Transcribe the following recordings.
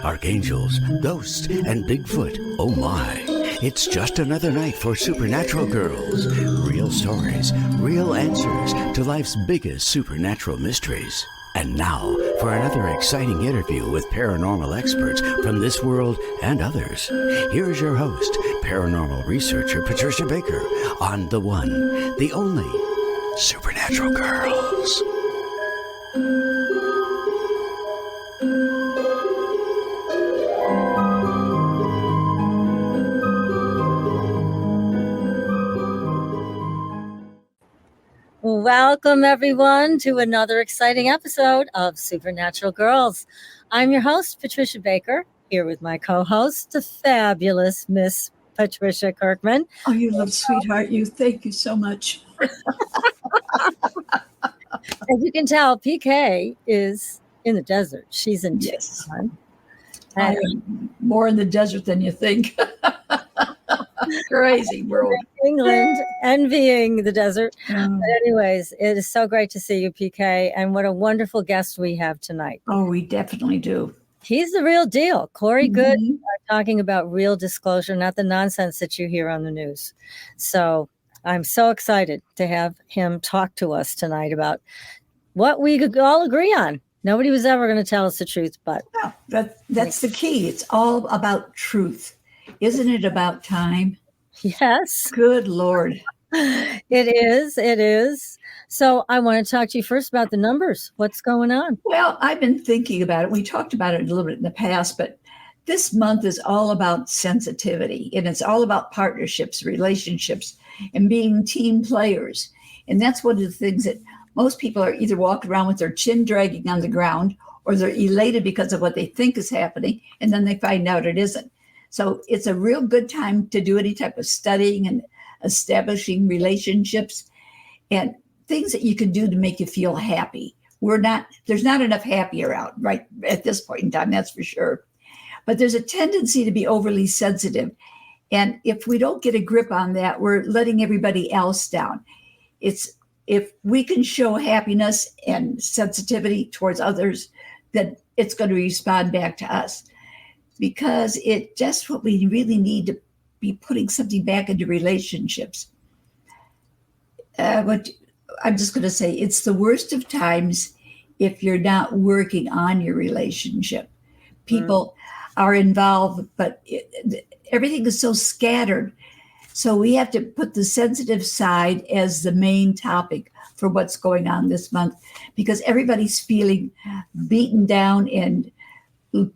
Archangels, ghosts, and Bigfoot. Oh my. It's just another night for Supernatural Girls. Real stories, real answers to life's biggest supernatural mysteries. And now for another exciting interview with paranormal experts from this world and others. Here's your host, paranormal researcher Patricia Baker, on the one, the only Supernatural Girls. Welcome, everyone, to another exciting episode of Supernatural Girls. I'm your host, Patricia Baker, here with my co-host, the fabulous Miss Patricia Kirkman. Oh, you love sweetheart, you. Thank you so much. As you can tell, PK is in the desert. She's in Tucson. I am more in the desert than you think. Crazy world. England, envying the desert. But anyways, it is so great to see you, PK, and what a wonderful guest we have tonight. Oh, we definitely do. He's the real deal. Corey Goode, talking about real disclosure, not the nonsense that you hear on the news. So I'm so excited to have him talk to us tonight about what we could all agree on. Nobody was ever going to tell us the truth, but that's the key. It's all about truth. Isn't it about time? Yes. Good Lord. It is. It is. So I want to talk to you first about the numbers. What's going on? Well, I've been thinking about it. We talked about it a little bit in the past, but this month is all about sensitivity, and it's all about partnerships, relationships, and being team players. And that's one of the things that most people are either walking around with their chin dragging on the ground, or they're elated because of what they think is happening, and then they find out it isn't. So it's a real good time to do any type of studying and establishing relationships and things that you can do to make you feel happy. There's not enough happy around right at this point in time, that's for sure. But there's a tendency to be overly sensitive. And if we don't get a grip on that, we're letting everybody else down. If we can show happiness and sensitivity towards others, then it's going to respond back to us. Because it's just what we really need to be putting something back into relationships. What I'm just going to say, it's the worst of times if you're not working on your relationship. People are involved, but everything is so scattered. So we have to put the sensitive side as the main topic for what's going on this month, because everybody's feeling beaten down and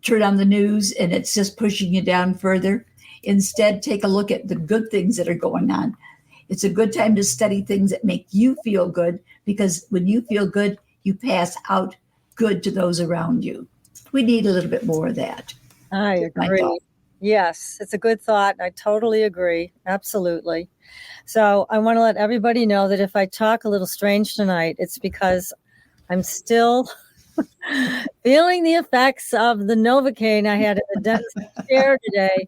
turn on the news and it's just pushing you down further. Instead, take a look at the good things that are going on. It's a good time to study things that make you feel good, because when you feel good, you pass out good to those around you. We need a little bit more of that. I agree. Yes, it's a good thought. I totally agree. Absolutely. So I want to let everybody know that if I talk a little strange tonight, it's because I'm still feeling the effects of the Novocaine I had in the dentist chair today.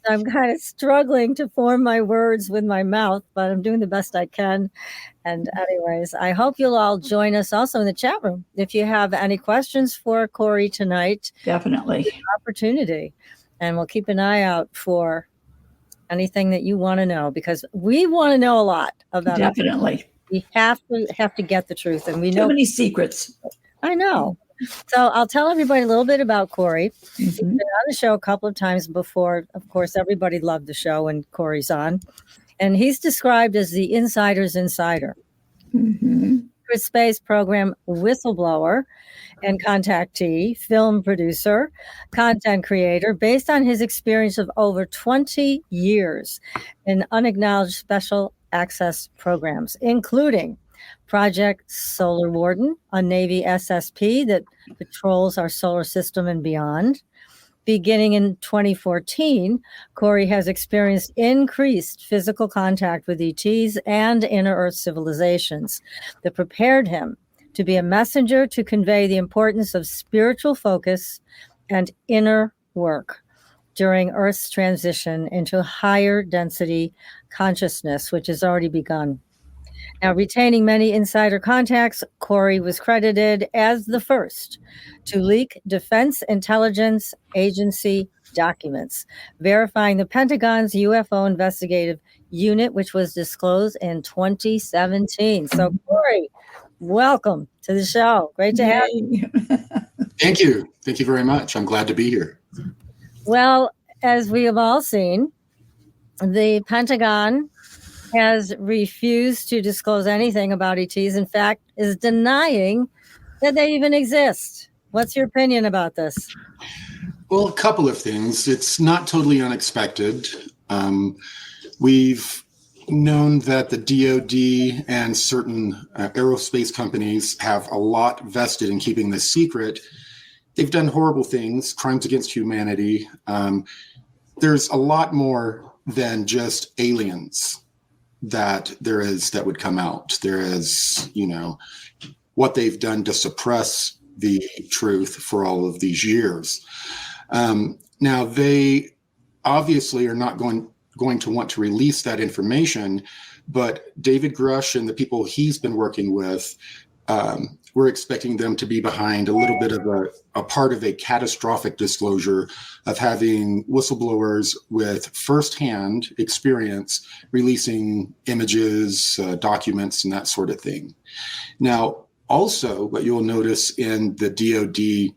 I'm kind of struggling to form my words with my mouth, but I'm doing the best I can. And anyways, I hope you'll all join us also in the chat room. If you have any questions for Corey tonight, definitely opportunity. And we'll keep an eye out for anything that you want to know, because we want to know a lot about it. Definitely. We have to get the truth, and we know too many secrets. I know. So I'll tell everybody a little bit about Corey. He's been on the show a couple of times before. Of course, everybody loved the show when Corey's on. And he's described as the insider's insider. Secret space program whistleblower and contactee, film producer, content creator, based on his experience of over 20 years in unacknowledged special access programs, including Project Solar Warden, a Navy SSP that patrols our solar system and beyond. Beginning in 2014, Corey has experienced increased physical contact with ETs and inner Earth civilizations that prepared him to be a messenger to convey the importance of spiritual focus and inner work during Earth's transition into higher density consciousness, which has already begun. Now, retaining many insider contacts, Corey was credited as the first to leak Defense Intelligence Agency documents, verifying the Pentagon's UFO investigative unit, which was disclosed in 2017. So, Corey, welcome to the show. Great to have you. Thank you. Thank you very much. I'm glad to be here. Well, as we have all seen, the Pentagon has refused to disclose anything about ETs. In fact, is denying that they even exist. What's your opinion about this? Well, a couple of things. It's not totally unexpected. We've known that the DoD and certain aerospace companies have a lot vested in keeping this secret. They've done horrible things, crimes against humanity. There's a lot more than just aliens that would come out. There is, what they've done to suppress the truth for all of these years. Now, they obviously are not going to want to release that information, but David Grush and the people he's been working with, we're expecting them to be behind a little bit of a part of a catastrophic disclosure of having whistleblowers with firsthand experience releasing images, documents, and that sort of thing. Now, also, what you'll notice in the DoD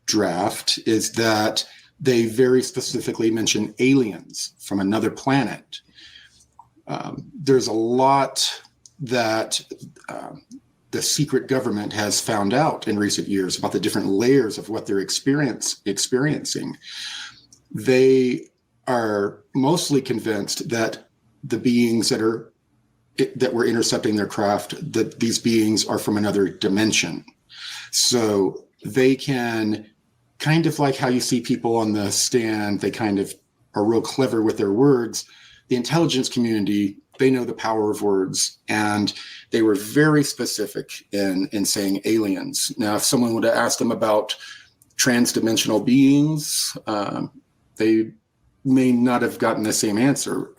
draft is that they very specifically mention aliens from another planet. There's a lot that the secret government has found out in recent years about the different layers of what they're experiencing. They are mostly convinced that the beings that were intercepting their craft, that these beings are from another dimension. So they can, kind of like how you see people on the stand, they kind of are real clever with their words. The intelligence community, they know the power of words, and they were very specific in saying aliens. Now, if someone would have asked them about transdimensional beings, they may not have gotten the same answer,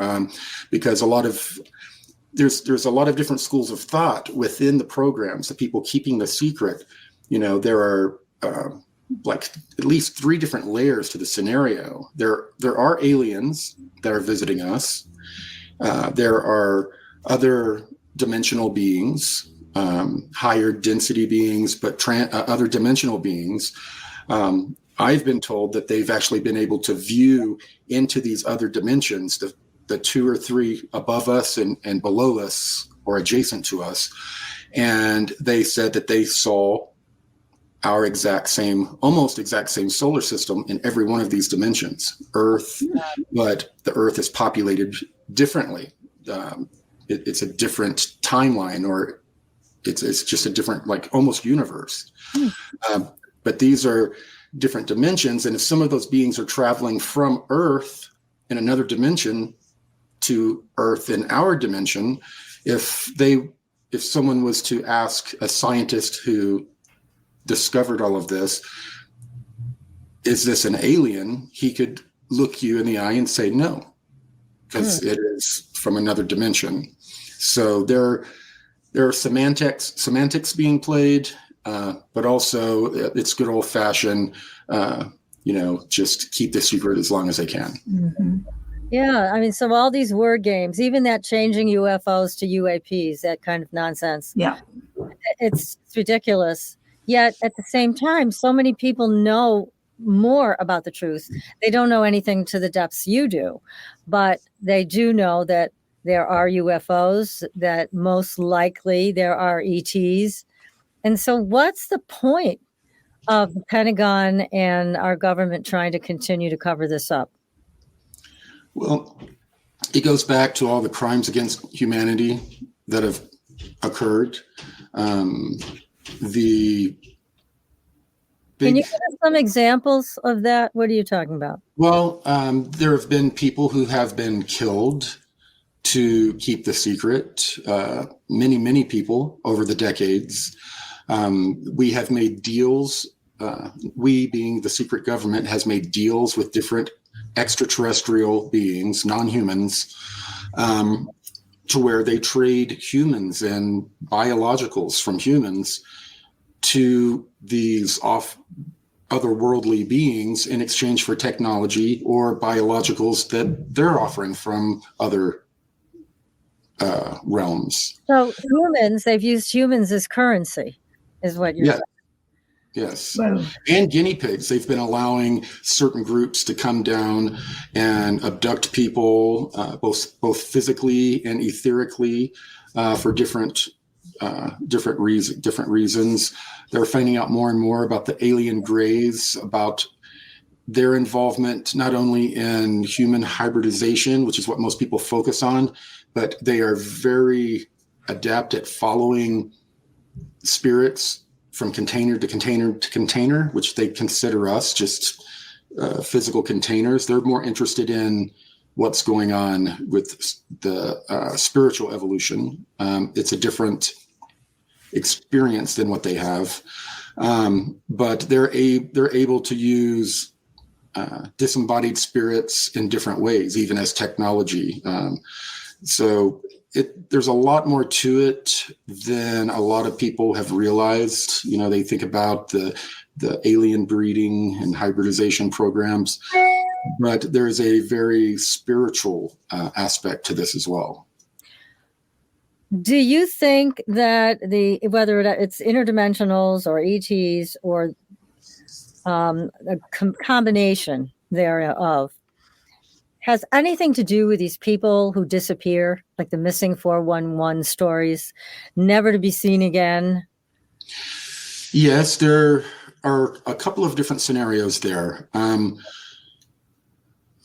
because there's a lot of different schools of thought within the programs, the people keeping the secret. There are like at least 3 different layers to the scenario. There are aliens that are visiting us. There are other dimensional beings, higher density beings, but other dimensional beings. I've been told that they've actually been able to view into these other dimensions, the 2 or 3 above us and below us or adjacent to us. And they said that they saw our almost exact same solar system in every one of these dimensions, Earth, but the Earth is populated differently. It's a different timeline, or it's just a different, like almost universe. But these are different dimensions. And if some of those beings are traveling from Earth in another dimension to Earth in our dimension, if someone was to ask a scientist who discovered all of this, is this an alien? He could look you in the eye and say no, because it is from another dimension. So there are semantics being played, but also it's good old fashioned, just keep the secret as long as they can. Mm-hmm. Yeah, I mean, so all these word games, even that changing UFOs to UAPs, that kind of nonsense. Yeah, it's ridiculous. Yet at the same time, so many people know more about the truth. They don't know anything to the depths you do, but they do know that there are UFOs, that most likely there are ETs. And so what's the point of the Pentagon and our government trying to continue to cover this up? Well, it goes back to all the crimes against humanity that have occurred. Can you give us some examples of that? What are you talking about? Well, there have been people who have been killed to keep the secret. Many people over the decades. We have made deals. We, being the secret government, has made deals with different extraterrestrial beings, non-humans, to where they trade humans and biologicals from humans to these otherworldly beings in exchange for technology or biologicals that they're offering from other realms. So humans, they've used humans as currency, is what you're saying. Yes. Well, And guinea pigs. They've been allowing certain groups to come down and abduct people, both physically and etherically, for different reasons. They're finding out more and more about the alien greys, about their involvement not only in human hybridization, which is what most people focus on, but they are very adept at following spirits from container to container to container, which they consider us just physical containers. They're more interested in what's going on with the spiritual evolution. It's a different experience than what they have, but they're able to use disembodied spirits in different ways, even as technology. So there's a lot more to it than a lot of people have realized. You know, they think about the alien breeding and hybridization programs, but there's a very spiritual aspect to this as well. Do you think that whether it's interdimensionals or ETs or a combination thereof has anything to do with these people who disappear, like the missing 411 stories, never to be seen again? Yes, there are a couple of different scenarios there.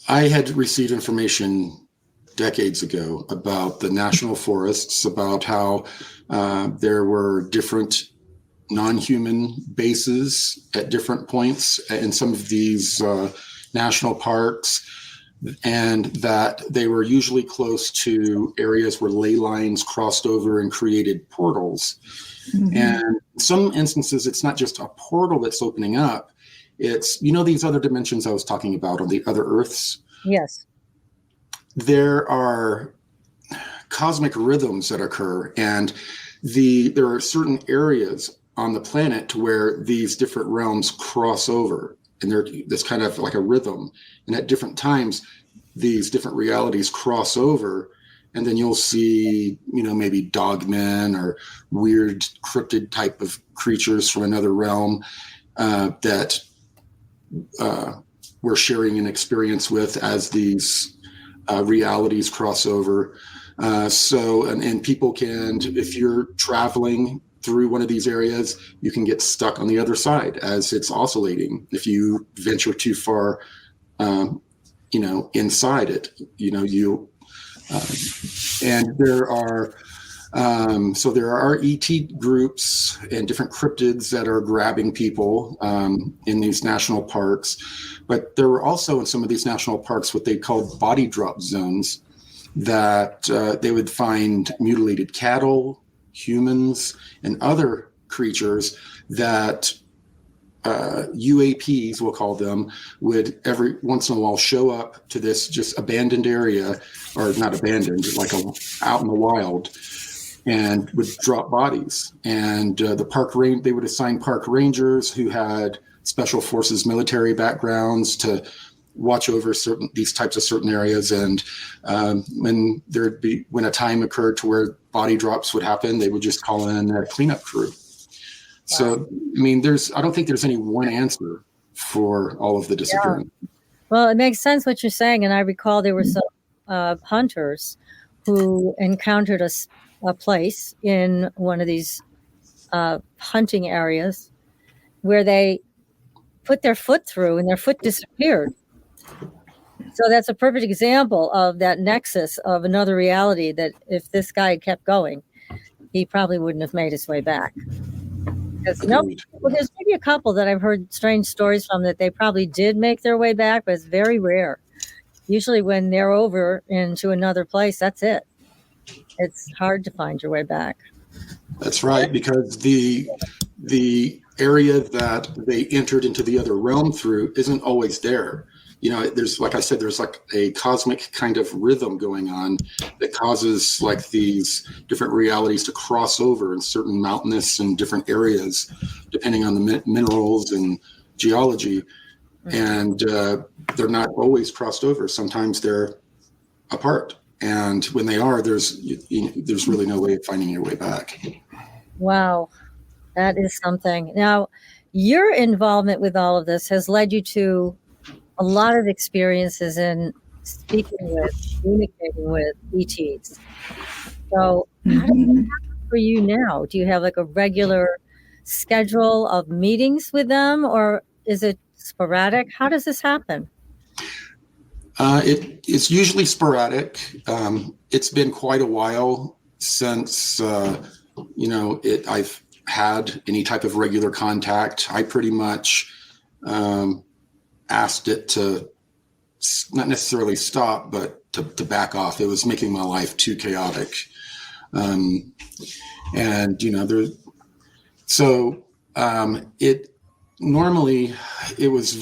I had received information decades ago about the national forests, about how there were different non-human bases at different points in some of these national parks, and that they were usually close to areas where ley lines crossed over and created portals. Mm-hmm. And in some instances, it's not just a portal that's opening up. It's, these other dimensions I was talking about on the other Earths. Yes. There are cosmic rhythms that occur, and there are certain areas on the planet where these different realms cross over, and that's kind of like a rhythm. And at different times, these different realities cross over, and then you'll see, maybe dogmen or weird cryptid type of creatures from another realm that we're sharing an experience with as these realities cross over. And people can, if you're traveling through one of these areas, you can get stuck on the other side as it's oscillating. If you venture too far, inside it, and there are ET groups and different cryptids that are grabbing people in these national parks. But there were also in some of these national parks what they called body drop zones, that they would find mutilated cattle, humans, and other creatures that UAPs, we'll call them, would every once in a while show up to this just abandoned area, or not abandoned, like out in the wild, and would drop bodies. And they would assign park rangers who had special forces military backgrounds to watch over these types of certain areas. And when a time occurred to where body drops would happen, they would just call in a cleanup crew. Wow. So, I don't think there's any one answer for all of the disappearing. Yeah. Well, it makes sense what you're saying. And I recall there were some hunters who encountered a place in one of these hunting areas where they put their foot through and their foot disappeared. So that's a perfect example of that nexus of another reality, that if this guy had kept going, he probably wouldn't have made his way back. There's maybe a couple that I've heard strange stories from that they probably did make their way back, but it's very rare. Usually when they're over into another place, that's it. It's hard to find your way back. That's right, because the area that they entered into the other realm through isn't always there. there's, like I said, there's like a cosmic kind of rhythm going on that causes like these different realities to cross over in certain mountainous and different areas, depending on the minerals and geology. And they're not always crossed over. Sometimes they're apart. And when they are, there's really no way of finding your way back. Wow, that is something. Now, your involvement with all of this has led you to a lot of experiences in speaking with, communicating with ETs. So how does it happen for you now? Do you have like a regular schedule of meetings with them, or is it sporadic? How does this happen? It's usually sporadic. It's been quite a while since, I've had any type of regular contact. I pretty much asked it to not necessarily stop, but to back off. It was making my life too chaotic. Normally it was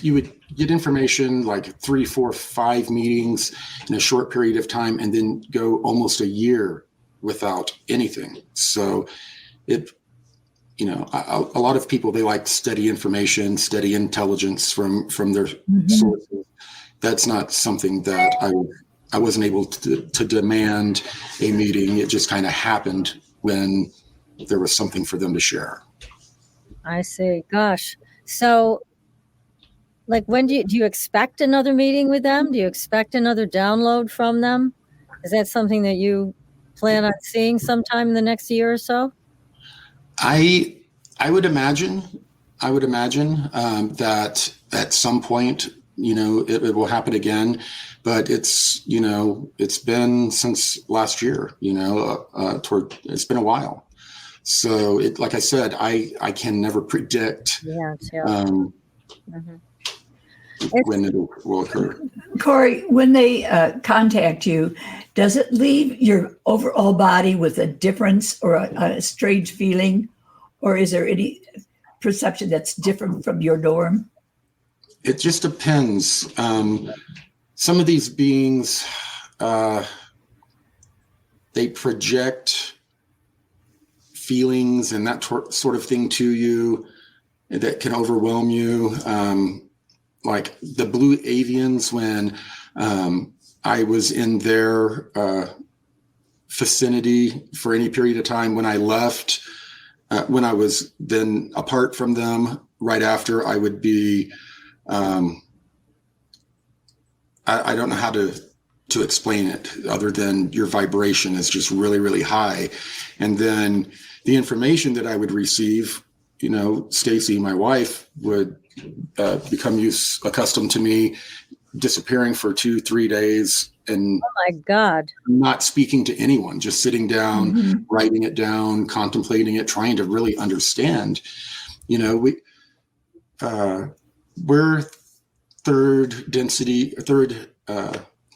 you would get information like 3, 4, 5 meetings in a short period of time, and then go almost a year without anything. So a lot of people, they like steady information, steady intelligence from their sources. That's not something that I wasn't able to demand a meeting. It just kind of happened when there was something for them to share. I see. Gosh. So like, when do you expect another meeting with them? Do you expect another download from them? Is that something that you plan on seeing sometime in the next year or so? I would imagine that at some point, it will happen again, but it's been since last year, it's been a while. So like I said, I can never predict when it will occur. Corey, when they contact you, does it leave your overall body with a difference or a strange feeling? Or is there any perception that's different from your norm? It just depends. Some of these beings, they project feelings and that sort of thing to you that can overwhelm you. Like the blue avians, when I was in their vicinity for any period of time, when I left, when I was then apart from them right after, I would be, I don't know how to explain it other than your vibration is just really, really high. And then the information that I would receive, Stacy, my wife, would become accustomed to me disappearing for 2-3 days and oh my God, not speaking to anyone, just sitting down, writing it down, contemplating it, trying to really understand. We're third density,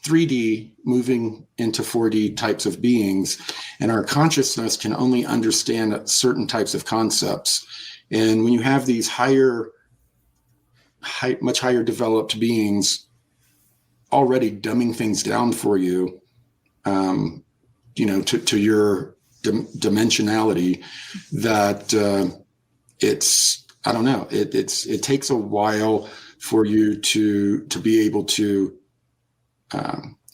3D moving into 4D types of beings, and our consciousness can only understand certain types of concepts. And when you have these much higher developed beings already dumbing things down for you, to your dimensionality, that I don't know, it takes a while for you to be able to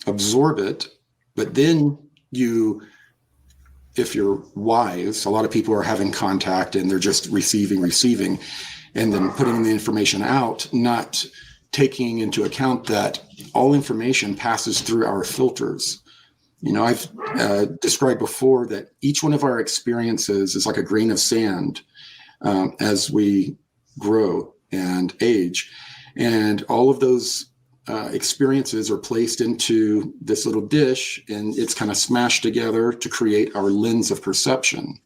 absorb it. But then if you're wise, a lot of people are having contact and they're just receiving, and then putting the information out, not taking into account that all information passes through our filters. I've described before that each one of our experiences is like a grain of sand as we grow and age. And all of those experiences are placed into this little dish, and it's kind of smashed together to create our lens of perception.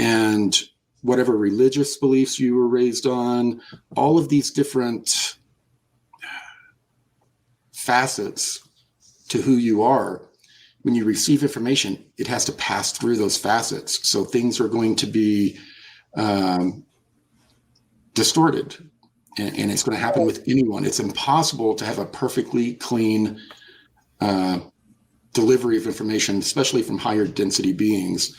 And whatever religious beliefs you were raised on, all of these different facets to who you are, when you receive information, it has to pass through those facets. So things are going to be distorted. and it's going to happen with anyone. It's impossible to have a perfectly clean delivery of information, especially from higher density beings,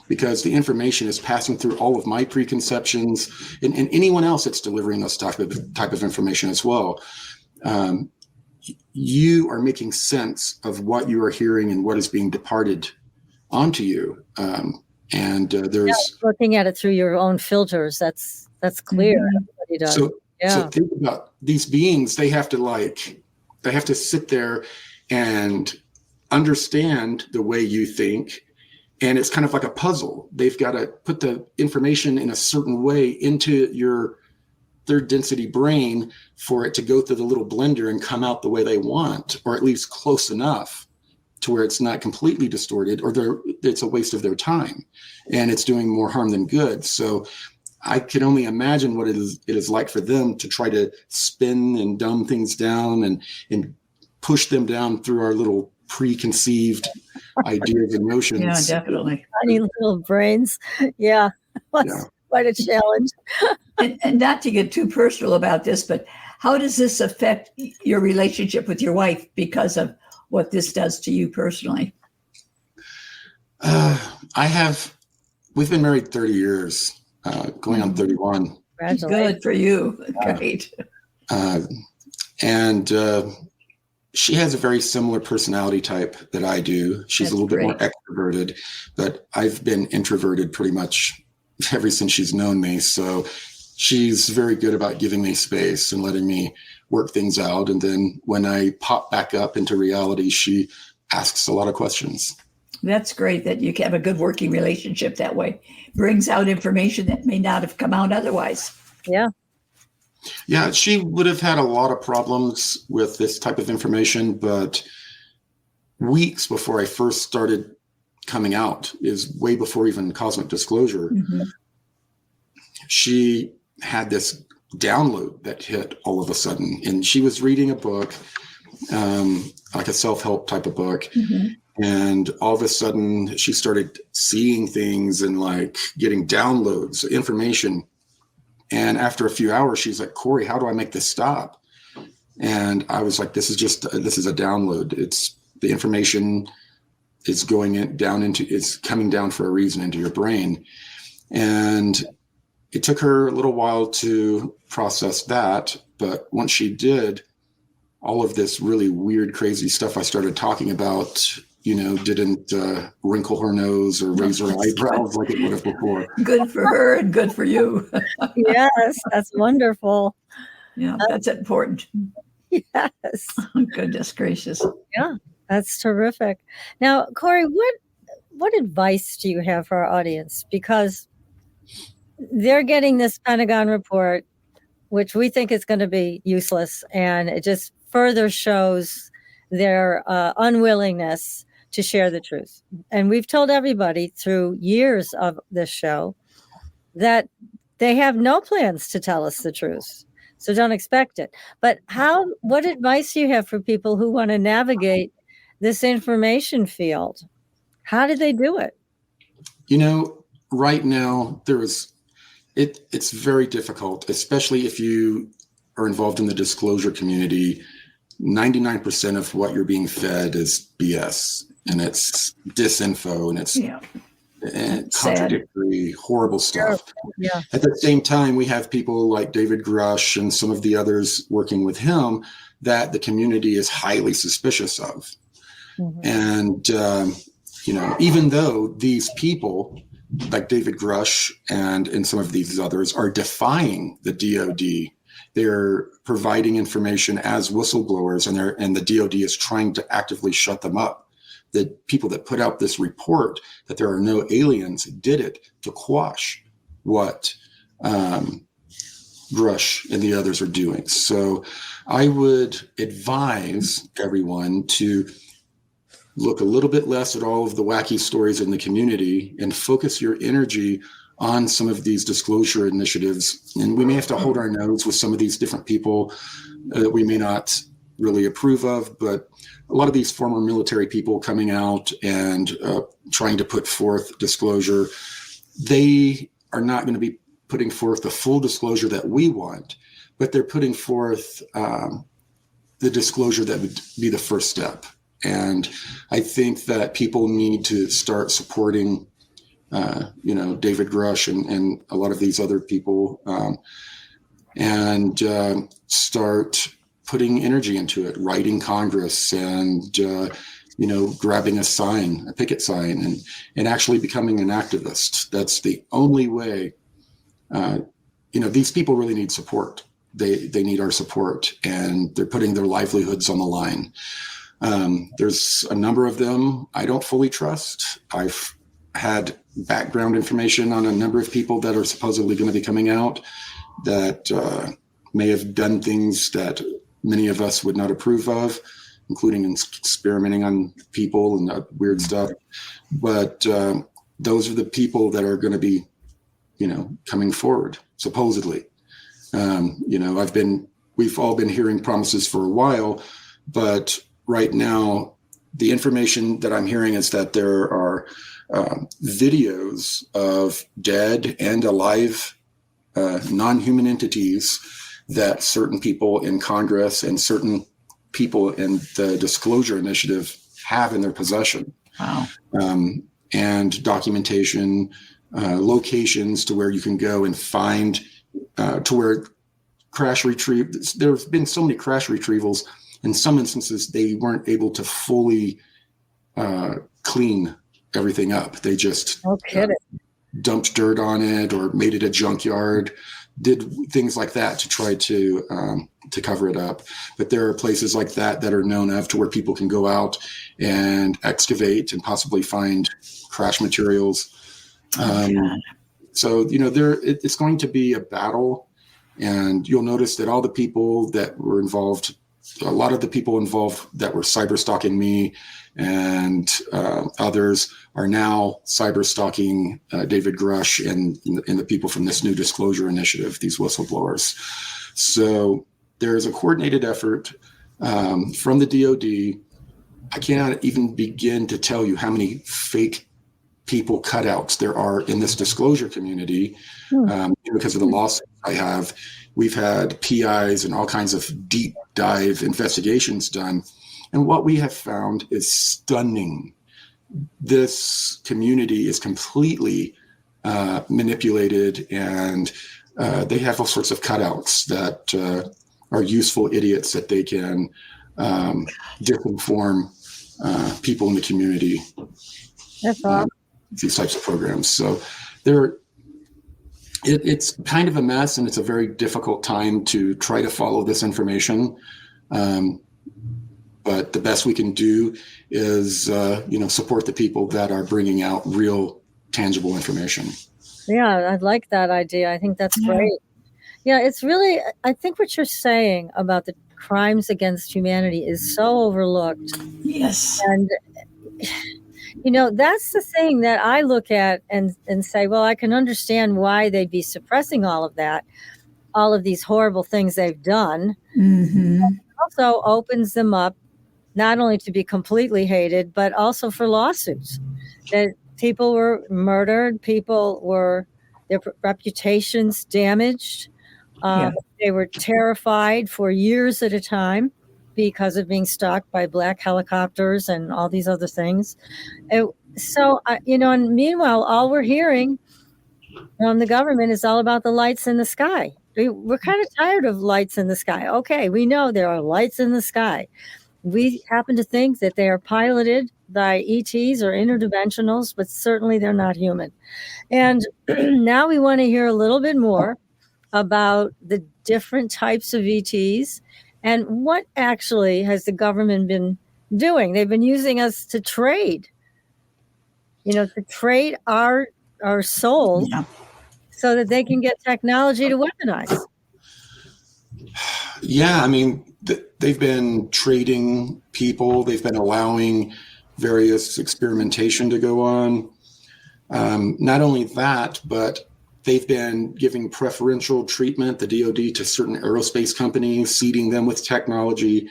because the information is passing through all of my preconceptions and anyone else that's delivering this type of information as well. You are making sense of what you are hearing and what is being departed onto you. There's looking at it through your own filters. That's clear. Everybody does. So think about these beings. They have to sit there and understand the way you think. And it's kind of like a puzzle. They've got to put the information in a certain way into your third density brain for it to go through the little blender and come out the way they want, or at least close enough to where it's not completely distorted, or it's a waste of their time and it's doing more harm than good. So I can only imagine what it is like for them to try to spin and dumb things down and push them down through our little preconceived ideas and notions. Yeah, definitely. Tiny little brains. Yeah. Quite a challenge. and not to get too personal about this, but how does this affect your relationship with your wife because of what this does to you personally? We've been married 30 years. Going on 31. Good for you. Great. She has a very similar personality type that I do. She's a little bit more extroverted, but I've been introverted pretty much ever since she's known me. So she's very good about giving me space and letting me work things out. And then when I pop back up into reality, she asks a lot of questions. That's great that you have a good working relationship that way. Brings out information that may not have come out otherwise. Yeah. Yeah, she would have had a lot of problems with this type of information, but weeks before I first started coming out, is way before even cosmic disclosure, she had this download that hit all of a sudden. And she was reading a book, like a self-help type of book. And all of a sudden she started seeing things and like getting downloads, information. And after a few hours, she's like, Corey, how do I make this stop? And I was like, this is a download. It's the information is is coming down for a reason into your brain. And it took her a little while to process that. But once she did, all of this really weird, crazy stuff I started talking about, didn't wrinkle her nose or raise her eyebrows like it would have before. Good for her and good for you. Yes, that's wonderful. Yeah, that's important. Yes. Goodness gracious. Yeah, that's terrific. Now, Corey, what advice do you have for our audience? Because they're getting this Pentagon report, which we think is going to be useless, and it just further shows their unwillingness to share the truth. And we've told everybody through years of this show that they have no plans to tell us the truth. So don't expect it. But what advice do you have for people who want to navigate this information field? How do they do it? Right now it's very difficult, especially if you are involved in the disclosure community. 99% of what you're being fed is BS, and it's disinfo, and it's contradictory, horrible stuff. Yeah. At the same time, we have people like David Grush and some of the others working with him that the community is highly suspicious of. And, even though these people like David Grush and some of these others are defying the DOD, they're providing information as whistleblowers, and the DOD is trying to actively shut them up. The people that put out this report that there are no aliens did it to quash what Grush and the others are doing. So I would advise everyone to look a little bit less at all of the wacky stories in the community and focus your energy on some of these disclosure initiatives. And we may have to hold our nose with some of these different people that we may not really approve of, but a lot of these former military people coming out and trying to put forth disclosure, they are not going to be putting forth the full disclosure that we want, but they're putting forth the disclosure that would be the first step. And I think that people need to start supporting, David Grush and a lot of these other people, and start putting energy into it, writing Congress and, grabbing a picket sign and actually becoming an activist. That's the only way. These people really need support. They need our support, and they're putting their livelihoods on the line. There's a number of them I don't fully trust. I've had background information on a number of people that are supposedly going to be coming out that may have done things that many of us would not approve of, including experimenting on people and weird stuff. But those are the people that are going to be, coming forward, supposedly. We've all been hearing promises for a while, but right now, the information that I'm hearing is that there are videos of dead and alive non-human entities that certain people in Congress and certain people in the Disclosure Initiative have in their possession. Wow. And documentation, locations to where you can go and find, to where crash retrieve. There have been so many crash retrievals. In some instances, they weren't able to fully clean everything up. They just dumped dirt on it or made it a junkyard, did things like that to try to cover it up. But there are places like that are known of to where people can go out and excavate and possibly find crash materials. So, it's going to be a battle. And you'll notice that all the people that were involved, a lot of the people involved that were cyber stalking me and others are now cyber stalking David Grush and the people from this new Disclosure Initiative, these whistleblowers. So there's a coordinated effort from the DoD. I cannot even begin to tell you how many fake people cutouts there are in this disclosure community because of the lawsuits I have. We've had PIs and all kinds of deep dive investigations done. And what we have found is stunning. This community is completely manipulated, and they have all sorts of cutouts that are useful idiots that they can disinform people in the community. That's awesome. These types of programs. So it's kind of a mess, and it's a very difficult time to try to follow this information. But the best we can do is, support the people that are bringing out real, tangible information. Yeah, I like that idea. I think that's great. Yeah, it's really, I think what you're saying about the crimes against humanity is so overlooked. Yes. And that's the thing that I look at and say, well, I can understand why they'd be suppressing all of that, all of these horrible things they've done. Mm-hmm. It also opens them up not only to be completely hated, but also for lawsuits. That people were murdered, their reputations damaged. They were terrified for years at a time because of being stalked by black helicopters and all these other things. And meanwhile, all we're hearing from the government is all about the lights in the sky. We're kind of tired of lights in the sky. Okay, we know there are lights in the sky. We happen to think that they are piloted by ETs or interdimensionals, but certainly they're not human. And now we want to hear a little bit more about the different types of ETs and what actually has the government been doing. They've been using us to trade, to trade our souls so that they can get technology to weaponize. Yeah, I mean, they've been trading people. They've been allowing various experimentation to go on. Not only that, but they've been giving preferential treatment, the DoD, to certain aerospace companies, seeding them with technology,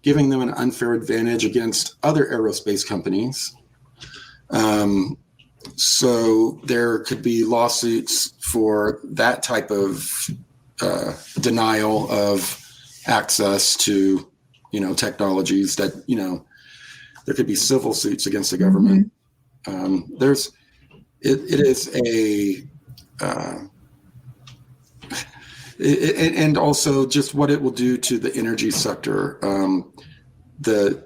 giving them an unfair advantage against other aerospace companies. So there could be lawsuits for that type of denial of access to, technologies that, there could be civil suits against the government. It is and also just what it will do to the energy sector. The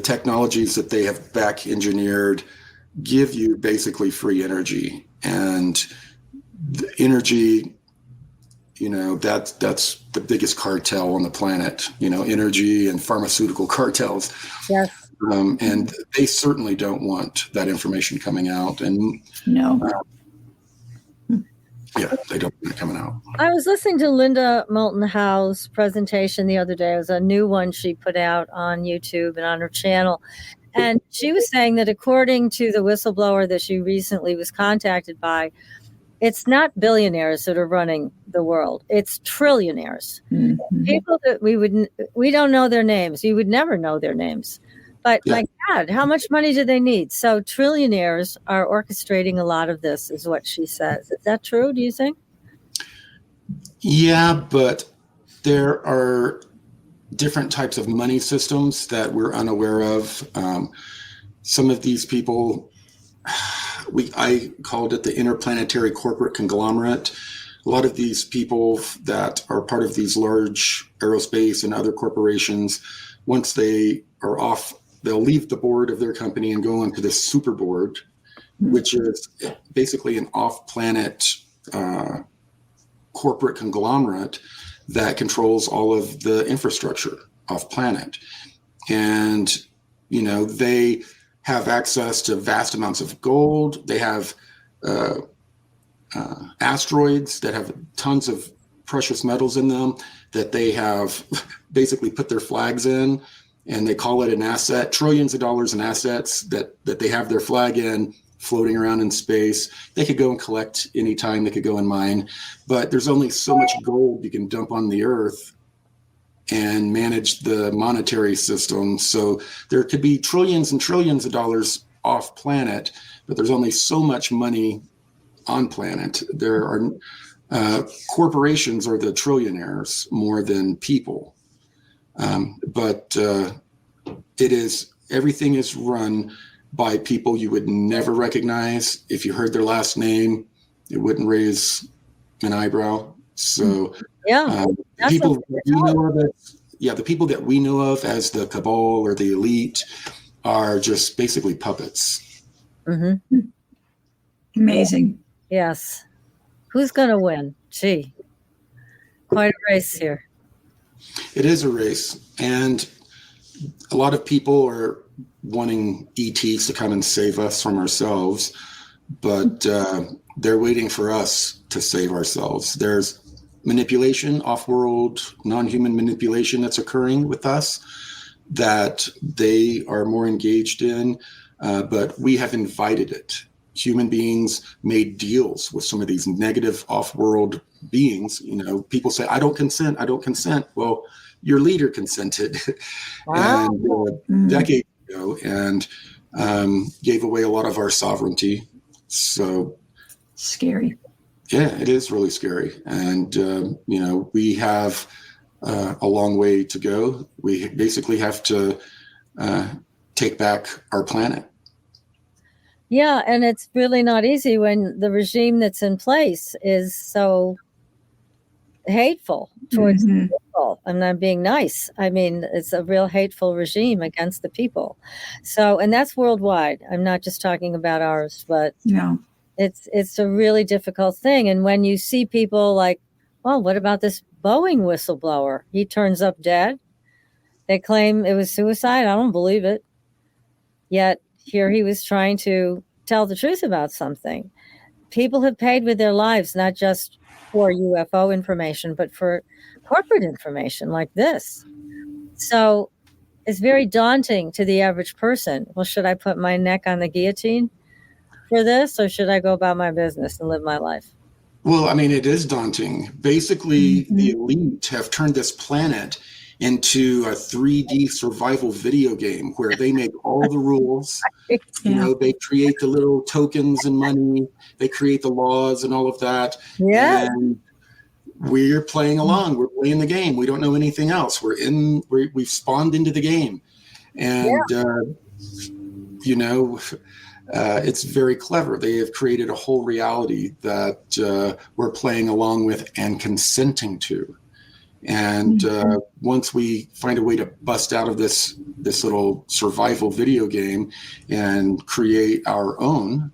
technologies that they have back engineered give you basically free energy, and the energy, that's the biggest cartel on the planet, energy and pharmaceutical cartels. Yes. And they certainly don't want that information coming out. And No. Yeah, they don't want it coming out. I was listening to Linda Moulton Howe's presentation the other day. It was a new one she put out on YouTube and on her channel. And she was saying that according to the whistleblower that she recently was contacted by, it's not billionaires that are running the world. It's trillionaires. Mm-hmm. People that we don't know their names. You would never know their names. But my God, how much money do they need? So trillionaires are orchestrating a lot of this, is what she says. Is that true, do you think? Yeah, but there are different types of money systems that we're unaware of. Some of these people, I called it the interplanetary corporate conglomerate. A lot of these people that are part of these large aerospace and other corporations, once they are off, they'll leave the board of their company and go onto this super board, which is basically an off-planet corporate conglomerate that controls all of the infrastructure off-planet. And, they have access to vast amounts of gold. They have asteroids that have tons of precious metals in them that they have basically put their flags in, and they call it an asset, trillions of dollars in assets that they have their flag in, floating around in space. They could go and collect anytime, they could go and mine, but there's only so much gold you can dump on the earth and manage the monetary system. So there could be trillions and trillions of dollars off planet, but there's only so much money on planet. There are corporations are the trillionaires more than people. But everything is run by people you would never recognize. If you heard their last name, it wouldn't raise an eyebrow. So people that we know of the people that we know of as the cabal or the elite are just basically puppets. Mm-hmm. Amazing. Yes. Who's going to win? Gee, quite a race here. It is a race, and a lot of people are wanting ETs to come and save us from ourselves, but they're waiting for us to save ourselves. There's manipulation, off-world, non-human manipulation that's occurring with us that they are more engaged in, but we have invited it. Human beings made deals with some of these negative off-world beings. People say, I don't consent. Well, your leader consented. Wow. And decades ago, and gave away a lot of our sovereignty. So scary. Yeah, it is really scary. And, we have a long way to go. We basically have to take back our planet. Yeah, and it's really not easy when the regime that's in place is so hateful towards the people. I'm not being nice. I mean, it's a real hateful regime against the people. So, and that's worldwide. I'm not just talking about ours, but it's a really difficult thing. And when you see people like, well, what about this Boeing whistleblower? He turns up dead. They claim it was suicide. I don't believe it. Yet here he was trying to tell the truth about something. People have paid with their lives, not just for UFO information, but for corporate information like this. So it's very daunting to the average person. Well, should I put my neck on the guillotine for this, or should I go about my business and live my life? Well, I mean, it is daunting. Basically, the elite have turned this planet into a 3D survival video game where they make all the rules. You know, they create the little tokens and money, they create the laws and all of that. Yeah. And we're playing along. We're playing the game. We don't know anything else. We've spawned into the game. And, you know, it's very clever. They have created a whole reality that we're playing along with and consenting to. And once we find a way to bust out of this little survival video game and create our own,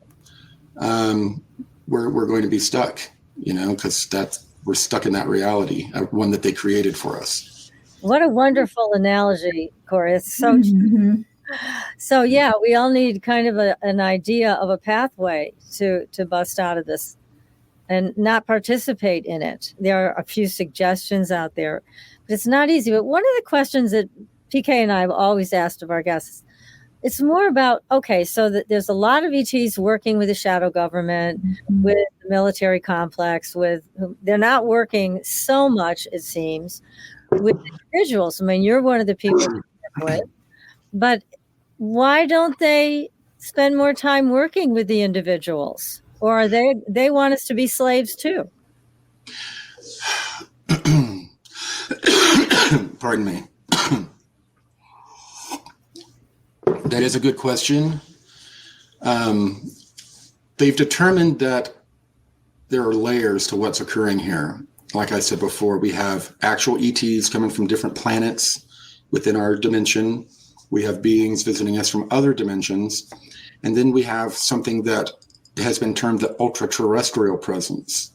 we're going to be stuck, you know, because we're stuck in that reality, one that they created for us. What a wonderful analogy, Corey. It's so true. So yeah, we all need kind of an idea of a pathway to bust out of this and not participate in it. There are a few suggestions out there, but it's not easy. But one of the questions that PK and I have always asked of our guests, it's more about, okay, so that there's a lot of ETs working with the shadow government, with the military complex, they're not working so much, it seems, with individuals. I mean, you're one of the people to work with, but why don't they spend more time working with the individuals? Or are they want us to be slaves too? Pardon me. That is a good question. They've determined that there are layers to what's occurring here. Like I said before, we have actual ETs coming from different planets within our dimension. We have beings visiting us from other dimensions. And then we have something that has been termed the ultra-terrestrial presence.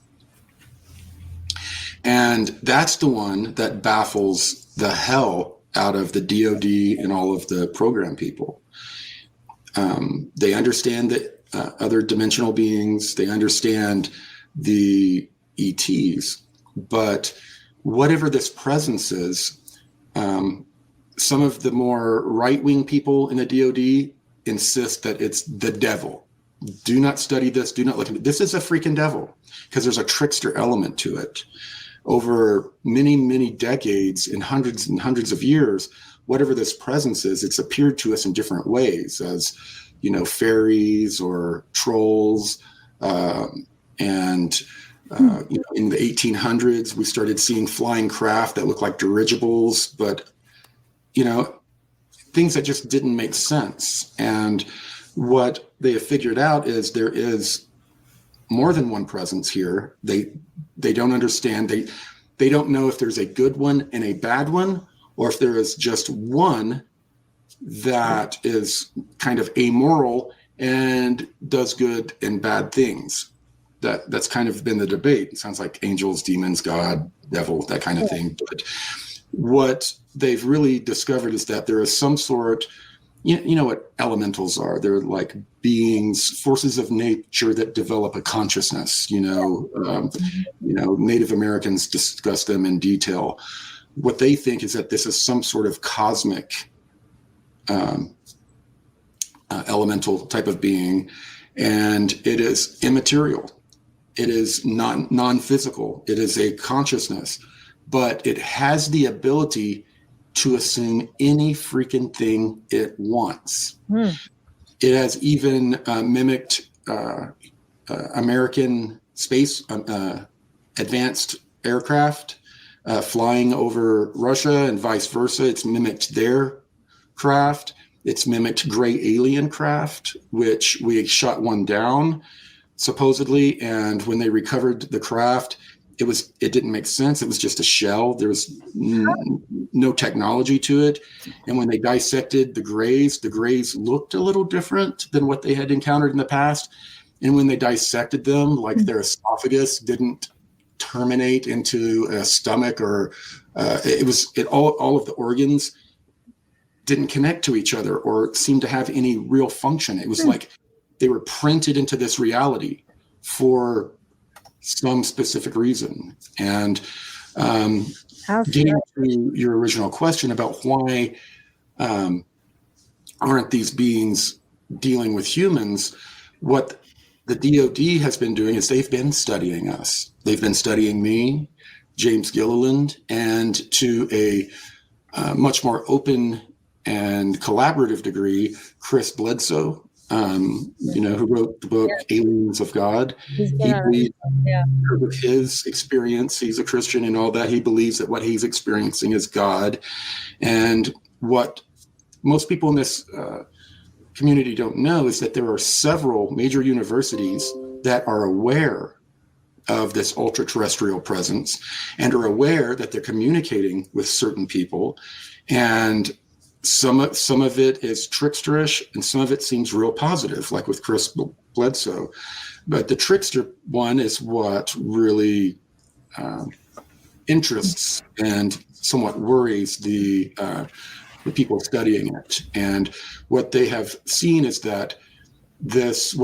And that's the one that baffles the hell out of the DoD and all of the program people. They understand that other dimensional beings, they understand the ETs, but whatever this presence is, some of the more right-wing people in the DoD insist that it's the devil. Do not study this. Do not look at it. This is a freaking devil because there's a trickster element to it. Over many, many decades and hundreds of years, whatever this presence is, it's appeared to us in different ways as, you know, fairies or trolls. You know, in the 1800s, we started seeing flying craft that looked like dirigibles, but, you know, things that just didn't make sense. And what they have figured out is there is more than one presence here. They don't understand. They don't know if there's a good one and a bad one, or if there is just one that is kind of amoral and does good and bad things. That's kind of been the debate. It sounds like angels, demons, God, devil, that kind of thing. But what they've really discovered is that there is some sort, you know what elementals are. They're like beings, forces of nature that develop a consciousness. You know, Native Americans discuss them in detail. What they think is that this is some sort of cosmic elemental type of being, and it is immaterial. It is non-physical. It is a consciousness, but it has the ability to assume any freaking thing it wants. It has even mimicked American space advanced aircraft flying over Russia and vice versa. It's mimicked their craft. It's mimicked gray alien craft, which we shot one down supposedly. And when they recovered the craft, it didn't make sense. It was just a shell. There was no technology to it. And when they dissected the grays looked a little different than what they had encountered in the past. And when they dissected them, like their esophagus didn't terminate into a stomach, or all of the organs didn't connect to each other or seem to have any real function. It was like they were printed into this reality for some specific reason. And getting to your original question about why aren't these beings dealing with humans, what the DoD has been doing is they've been studying us. They've been studying me, James Gilliland, and to a much more open and collaborative degree, Chris Bledsoe, who wrote the book Aliens of God. He believes with his experience, he's a Christian and all that, he believes that what he's experiencing is God. And what most people in this community don't know is that there are several major universities that are aware of this ultra-terrestrial presence and are aware that they're communicating with certain people. And some of it is tricksterish and some of it seems real positive, like with Chris Bledsoe. But the trickster one is what really interests and somewhat worries the people studying it. And what they have seen is that this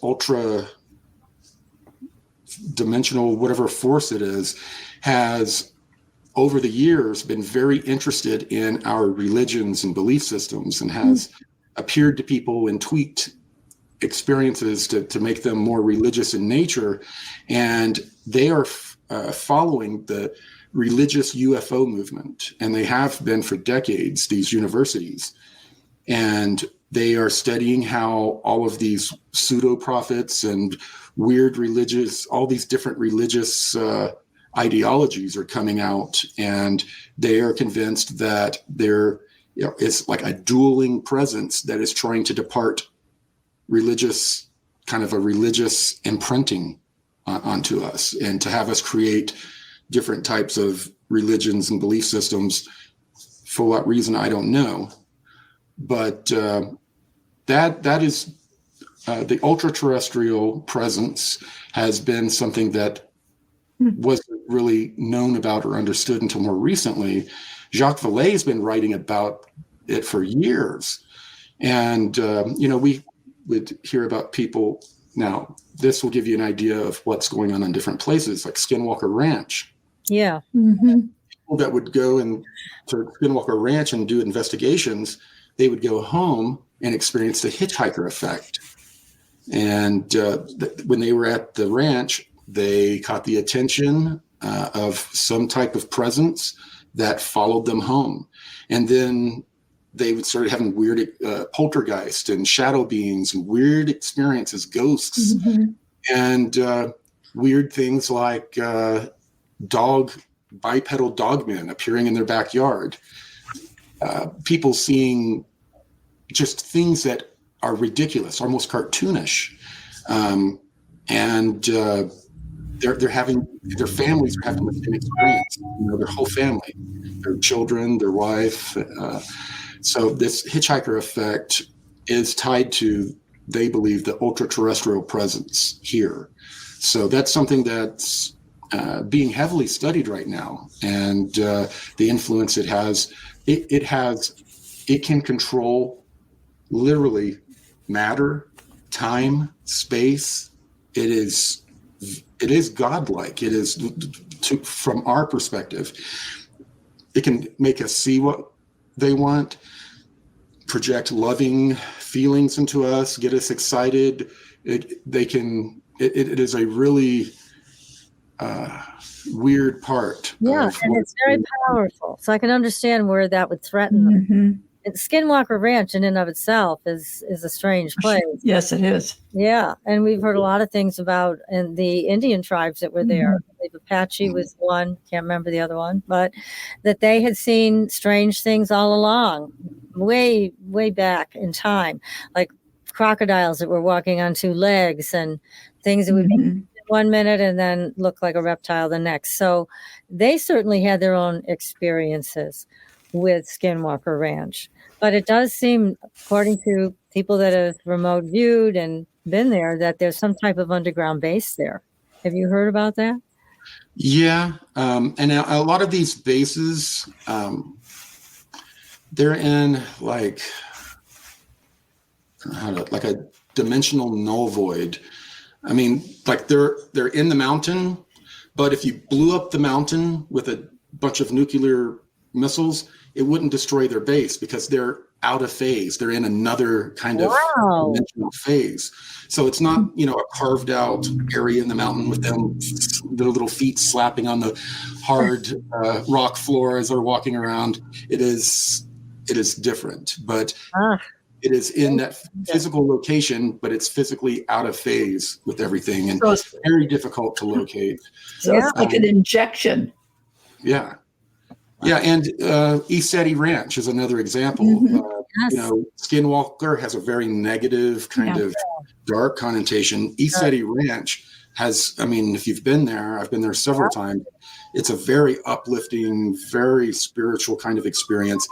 ultra dimensional, whatever force it is, has over the years been very interested in our religions and belief systems and has appeared to people and tweaked experiences to make them more religious in nature. And they are following the religious UFO movement, and they have been for decades, these universities. And they are studying how all of these pseudo prophets and weird religious, all these different religious ideologies are coming out, and they are convinced that there is like a dueling presence that is trying to depart religious, kind of a religious imprinting onto us, and to have us create different types of religions and belief systems. For what reason, I don't know. But that is the ultra-terrestrial presence has been something that wasn't really known about or understood until more recently. Jacques Vallée has been writing about it for years. And, we would hear about people. Now, this will give you an idea of what's going on in different places, like Skinwalker Ranch. Yeah. Mm-hmm. People that would go to Skinwalker Ranch and do investigations, they would go home and experience the hitchhiker effect. And when they were at the ranch, they caught the attention of some type of presence that followed them home. And then they would start having weird poltergeist and shadow beings and weird experiences, ghosts, and weird things like bipedal dogmen appearing in their backyard. People seeing just things that are ridiculous, almost cartoonish. And their families are having the same experience, their whole family, their children, their wife. So this hitchhiker effect is tied to, they believe, the ultra-terrestrial presence here. So that's something that's being heavily studied right now. And the influence it has, it can control literally matter, time, space. It is godlike. It is, from our perspective, it can make us see what they want, project loving feelings into us, get us excited. It is a really weird part. Yeah, and it's very powerful. So I can understand where that would threaten them. Mm-hmm. And Skinwalker Ranch in and of itself is a strange place. Yes, it is. Yeah, and we've heard a lot of things about and the Indian tribes that were there. I believe Apache was one, can't remember the other one, but that they had seen strange things all along, way, way back in time, like crocodiles that were walking on two legs and things that would be 1 minute and then look like a reptile the next. So they certainly had their own experiences with Skinwalker Ranch. But it does seem, according to people that have remote viewed and been there, that there's some type of underground base there. Have you heard about that? Yeah. And a lot of these bases, they're in like a dimensional null void. I mean, like they're in the mountain, but if you blew up the mountain with a bunch of nuclear missiles, it wouldn't destroy their base because they're out of phase. They're in another kind of Wow. dimensional phase. So it's not, a carved out area in the mountain with them, their little feet slapping on the hard rock floor as they're walking around. It is different, but it is in that physical location, but it's physically out of phase with everything, and So it's very difficult to locate. So it's like an injection. Yeah. Yeah, and ESETI Ranch is another example. Yes. Skinwalker has a very negative kind of dark connotation. ESETI Ranch has, if you've been there, I've been there several times. It's a very uplifting, very spiritual kind of experience.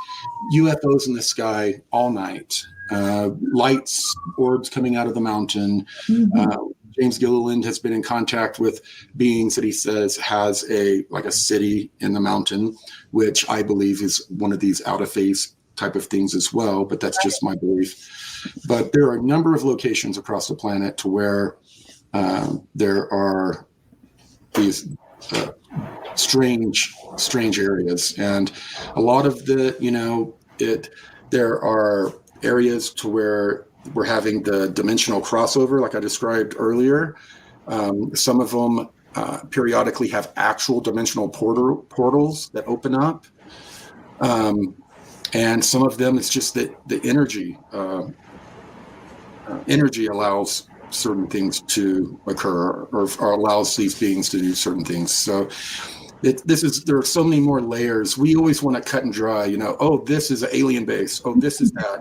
UFOs in the sky all night, lights, orbs coming out of the mountain. James Gilliland has been in contact with beings that he says has a city in the mountain, which I believe is one of these out of phase type of things as well, but that's just my belief. But there are a number of locations across the planet to where there are these strange areas, and a lot of there are areas to where we're having the dimensional crossover, like I described earlier. Some of them periodically have actual dimensional portals that open up. And some of them, it's just that the energy allows certain things to occur, or allows these beings to do certain things. So there are so many more layers. We always want to cut and dry, this is an alien base. Oh, this is that,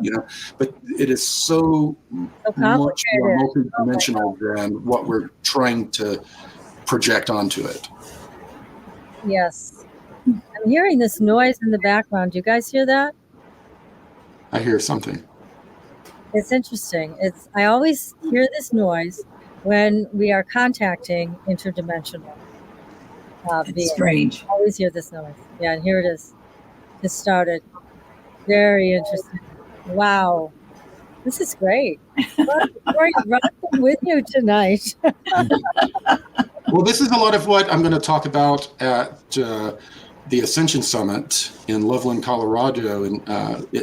but it is so much more multidimensional than what we're trying to project onto it. Yes. I'm hearing this noise in the background. Do you guys hear that? I hear something. It's interesting. I always hear this noise when we are contacting interdimensional beings. Strange. I always hear this noise. Yeah, and here it is. It started. Very interesting. Wow. This is great. We're rocking with you tonight. Well, this is a lot of what I'm going to talk about at the Ascension Summit in Loveland, Colorado,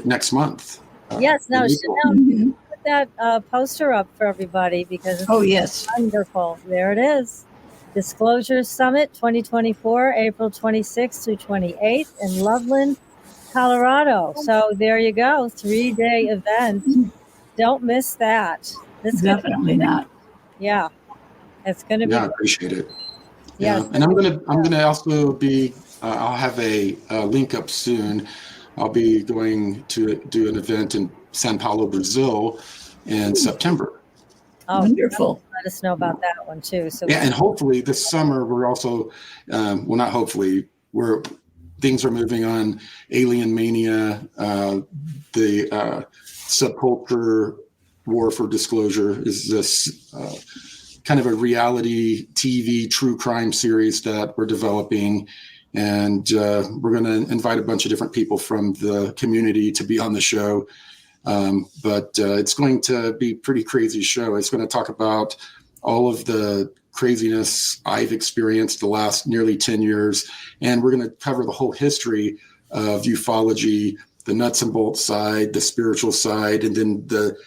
next month. Yes. Now, Chanel, put that poster up for everybody because it's wonderful. There it is. Disclosure Summit 2024, April 26th through 28th in Loveland, Colorado. So there you go. 3-day event. Don't miss that. Definitely not. Yeah. It's going to be. Yeah, I appreciate it. Yes. Yeah. And I'm gonna also be. I'll have a link up soon. I'll be going to do an event in Sao Paulo, Brazil, in September. Oh, wonderful. Let us know about that one too. So and hopefully this summer we're also, not hopefully, things are moving on. Alien Mania, the subculture war for disclosure is this kind of a reality TV true crime series that we're developing. And we're going to invite a bunch of different people from the community to be on the show. But it's going to be a pretty crazy show. It's going to talk about all of the craziness I've experienced the last nearly 10 years. And we're going to cover the whole history of ufology, the nuts and bolts side, the spiritual side, and then the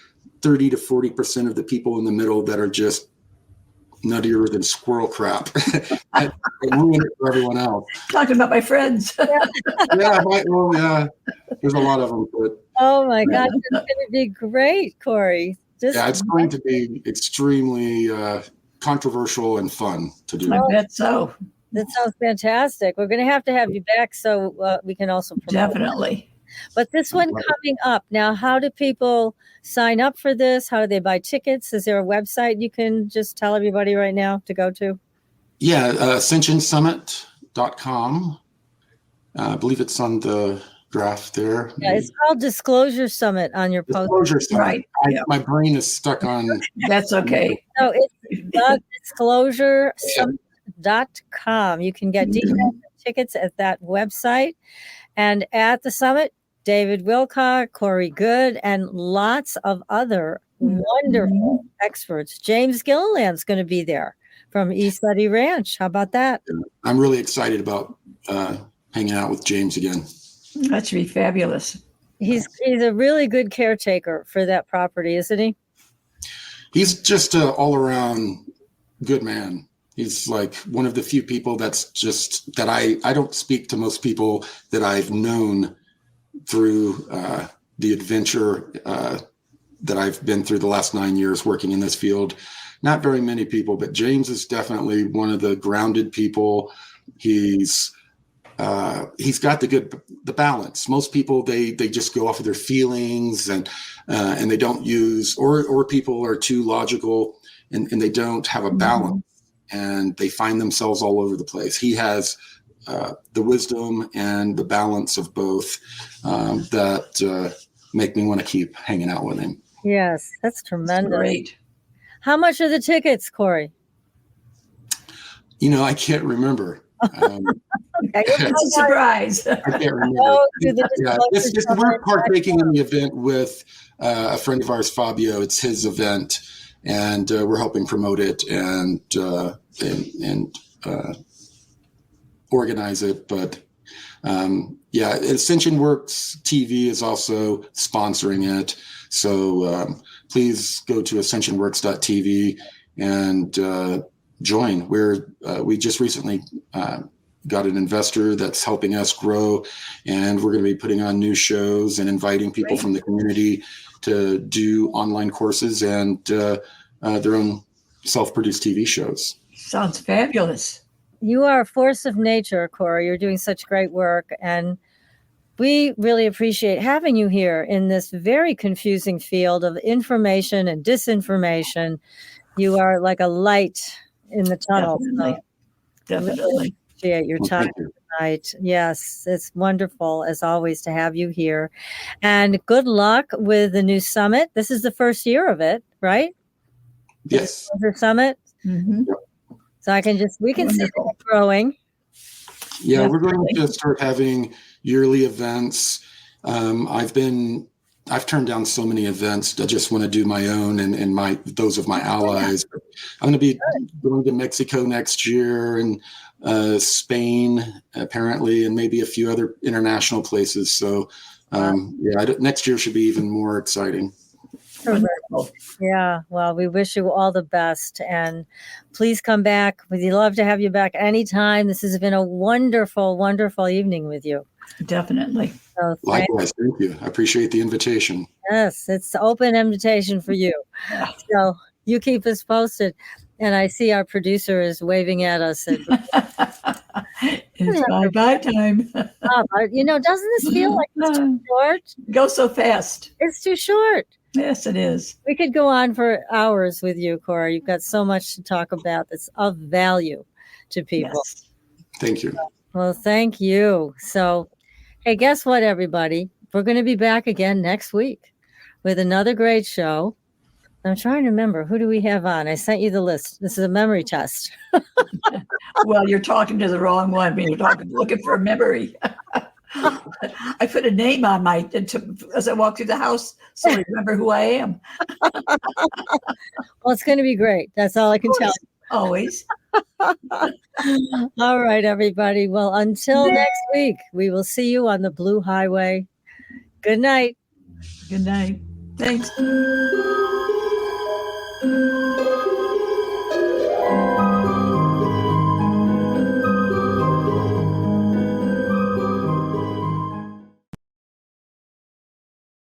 30 to 40% of the people in the middle that are just nuttier than squirrel crap. I ruin it for everyone else. Talking about my friends. Yeah, there's a lot of them. But, oh my gosh, it's going to be great, Corey. It's going to be extremely controversial and fun to do. I bet so. That sounds fantastic. We're going to have you back so we can also promote Definitely. it. But this one coming up now, how do people sign up for this? How do they buy tickets? Is there a website you can just tell everybody right now to go to? Yeah, ascensionsummit.com. I believe it's on the graph there. Yeah, it's called Disclosure Summit on your post. Disclosure Summit. Right. My brain is stuck on. That's okay. So it's the disclosuresummit.com. You can get detailed tickets at that website. And at the summit, David Wilcock, Corey Goode, and lots of other wonderful experts. James Gilliland's going to be there from ESETI Ranch. How about that? I'm really excited about hanging out with James again. That should be fabulous. He's a really good caretaker for that property, isn't he? He's just an all-around good man. He's like one of the few people that's just that I don't speak to most people that I've known through the adventure that I've been through the last 9 years working in this field. Not very many people, but James is definitely one of the grounded people. He's got the balance. Most people they just go off of their feelings and they don't use or people are too logical and they don't have a balance and they find themselves all over the place. He has the wisdom and the balance of both that make me want to keep hanging out with him. Yes, that's tremendous. Great. How much are the tickets, Corey? I can't remember. That's a surprise. I can't remember. We're partaking in the event with a friend of ours, Fabio. It's his event, and we're helping promote it and organize it. But Ascension Works TV is also sponsoring it. So please go to ascensionworks.tv and join. We just recently got an investor that's helping us grow, and we're going to be putting on new shows and inviting people from the community to do online courses and their own self-produced TV shows. Sounds fabulous. You are a force of nature, Corey. You're doing such great work, and we really appreciate having you here in this very confusing field of information and disinformation. You are like a light in the tunnel. Definitely. Appreciate your time tonight. Yes, it's wonderful as always to have you here. And good luck with the new summit. This is the first year of it, right? Yes. The summit. Mm-hmm. So we can see it growing. Yeah, we're going to start having yearly events. I've turned down so many events. I just want to do my own and those of my allies. I'm going to be going to Mexico next year and Spain apparently, and maybe a few other international places. So next year should be even more exciting. Wonderful. Yeah, well, we wish you all the best, and please come back. We'd love to have you back anytime. This has been a wonderful, wonderful evening with you. Definitely. So likewise, thank you. I appreciate the invitation. Yes, it's an open invitation for you. So you keep us posted. And I see our producer is waving at us. It's bye-bye time. Doesn't this feel like it's too short? It goes so fast. It's too short. Yes, it is. We could go on for hours with you, Cora. You've got so much to talk about that's of value to people. Yes. Thank you. Well, thank you. So, hey, guess what, everybody? We're going to be back again next week with another great show. I'm trying to remember, who do we have on? I sent you the list. This is a memory test. Well, you're talking to the wrong one. You're looking for a memory. I put a name on as I walk through the house, so I remember who I am. Well, it's going to be great. That's all I can tell you. Always. All right, everybody. Well, until next week, we will see you on the Blue Highway. Good night. Good night. Thanks.